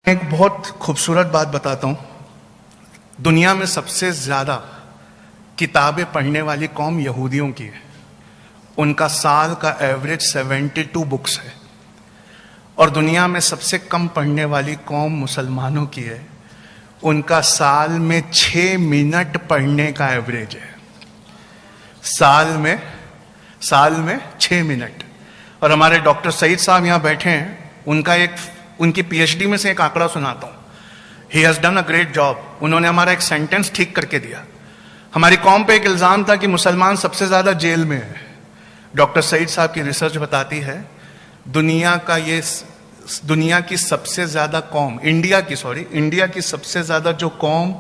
एक बहुत खूबसूरत बात बताता हूं। दुनिया में सबसे ज्यादा किताबें पढ़ने वाली कौम यहूदियों की है। उनका साल का एवरेज 72 बुक्स है। और दुनिया में सबसे कम पढ़ने वाली कौम मुसलमानों की है। उनका साल में 6 मिनट पढ़ने का एवरेज है। साल में 6 मिनट। और हमारे डॉक्टर सईद साहब यहां बैठे हैं। उनकी पीएचडी में से एक आंकड़ा सुनाता हूं। He has done a great job. उन्होंने हमारा एक सेंटेंस ठीक करके दिया। हमारी कौम पे एक इल्जाम था कि मुसलमान सबसे ज्यादा जेल में है। डॉक्टर सईद साहब की रिसर्च बताती है दुनिया की सबसे ज्यादा कौम, इंडिया की सबसे ज्यादा जो कौम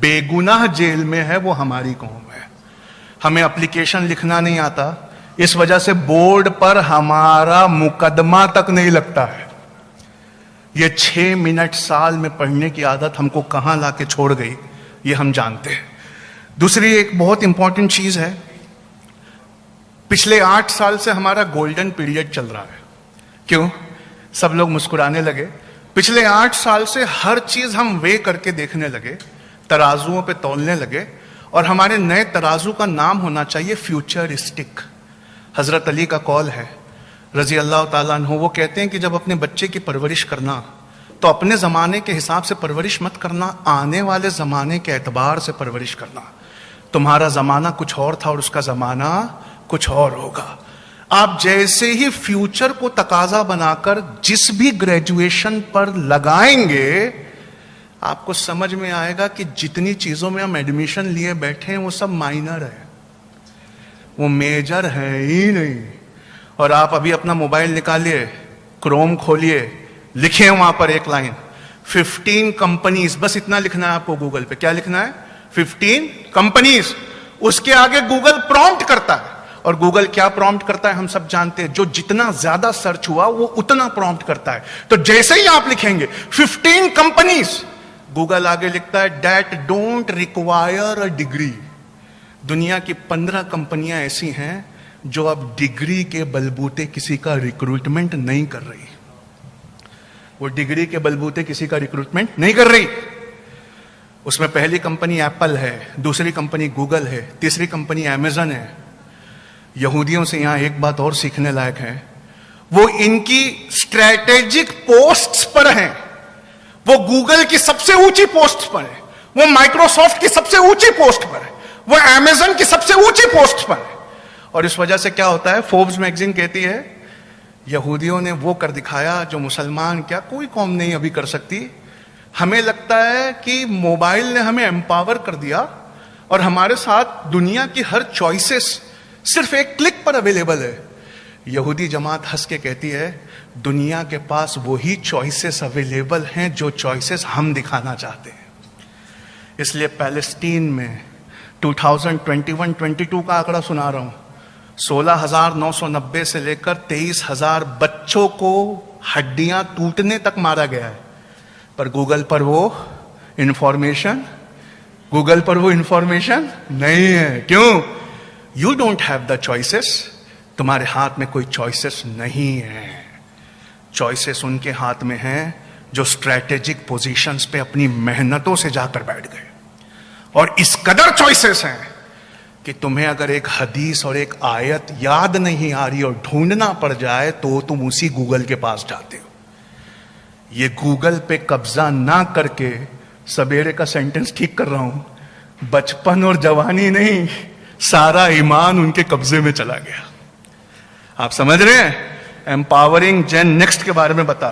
बेगुनाह जेल में है वो हमारी कौम है। हमें एप्लीकेशन लिखना नहीं आता, इस वजह से बोर्ड पर हमारा मुकदमा तक नहीं लगता है। ये 6 मिनट साल में पढ़ने की आदत हमको कहां लाके छोड़ गई, ये हम जानते हैं। दूसरी एक बहुत इंपॉर्टेंट चीज है, पिछले 8 साल से हमारा गोल्डन पीरियड चल रहा है। क्यों? सब लोग मुस्कुराने लगे। पिछले 8 साल से हर चीज हम वे करके देखने लगे, तराजुओं पे तौलने लगे। और हमारे नए तराजू का नाम होना चाहिए फ्यूचरिस्टिक। हजरत अली का कौल है रजी अल्लाह ताला अन्हु, वो कहते हैं कि जब अपने बच्चे की परवरिश करना तो अपने जमाने के हिसाब से परवरिश मत करना, आने वाले जमाने के एतबार से परवरिश करना। तुम्हारा जमाना कुछ और था और उसका जमाना कुछ और होगा। आप जैसे ही फ्यूचर को तकाजा बनाकर जिस भी ग्रेजुएशन पर लगाएंगे, आपको समझ में आएगा कि जितनी चीजों में हम एडमिशन लिए बैठे हैं वो सब माइनर है, वो मेजर है ही नहीं। और आप अभी अपना मोबाइल निकालिए, क्रोम खोलिए, लिखे वहां पर एक लाइन 15 कंपनीज, बस इतना लिखना है आपको गूगल पे। क्या लिखना है? 15 कंपनीज। उसके आगे गूगल प्रॉम्प्ट करता है। और गूगल क्या प्रॉम्प्ट करता है हम सब जानते हैं, जो जितना ज्यादा सर्च हुआ वो उतना प्रॉम्प्ट करता है। तो जैसे ही आप लिखेंगे 15 कंपनीज, गूगल आगे लिखता है that don't require a degree. दुनिया की 15 कंपनियां ऐसी हैं जो अब डिग्री के बलबूते किसी का रिक्रूटमेंट नहीं कर रही। वो डिग्री के बलबूते किसी का रिक्रूटमेंट नहीं कर रही। उसमें पहली कंपनी एप्पल है, दूसरी कंपनी गूगल है, तीसरी कंपनी अमेजन है। यहूदियों से यहां एक बात और सीखने लायक है, वो इनकी स्ट्रैटेजिक पोस्ट्स पर हैं। वो गूगल की सबसे ऊंची पोस्ट पर है, वो माइक्रोसॉफ्ट की सबसे ऊंची पोस्ट पर है, वो अमेजन की सबसे ऊंची पोस्ट पर है। और इस वजह से क्या होता है, फोर्ब्स मैगजीन कहती है यहूदियों ने वो कर दिखाया जो मुसलमान क्या कोई कौम नहीं अभी कर सकती। हमें लगता है कि मोबाइल ने हमें एम्पावर कर दिया और हमारे साथ दुनिया की हर चॉइसेस सिर्फ एक क्लिक पर अवेलेबल है। यहूदी जमात हंस के कहती है दुनिया के पास वही चॉइसेस अवेलेबल हैं जो चॉइसेस हम दिखाना चाहते हैं। इसलिए पैलेस्टीन में 2021-22 का आंकड़ा सुना रहा हूं, 16,990 से लेकर 23,000 बच्चों को हड्डियां टूटने तक मारा गया है। पर गूगल पर वो इंफॉर्मेशन नहीं है। क्यों? You don't have the choices. तुम्हारे हाथ में कोई चॉइसेस नहीं है। चॉइसेस उनके हाथ में हैं जो स्ट्रैटेजिक पोजीशंस पे अपनी मेहनतों से जाकर बैठ गए। और इस कदर चॉइसेस हैं कि तुम्हें अगर एक हदीस और एक आयत याद नहीं आ रही और ढूंढना पड़ जाए तो तुम उसी गूगल के पास जाते हो। ये गूगल पे कब्जा ना करके सवेरे का सेंटेंस ठीक कर रहा हूं, बचपन और जवानी नहीं, सारा ईमान उनके कब्जे में चला गया। आप समझ रहे हैं? एम्पावरिंग जेन नेक्स्ट के बारे में बता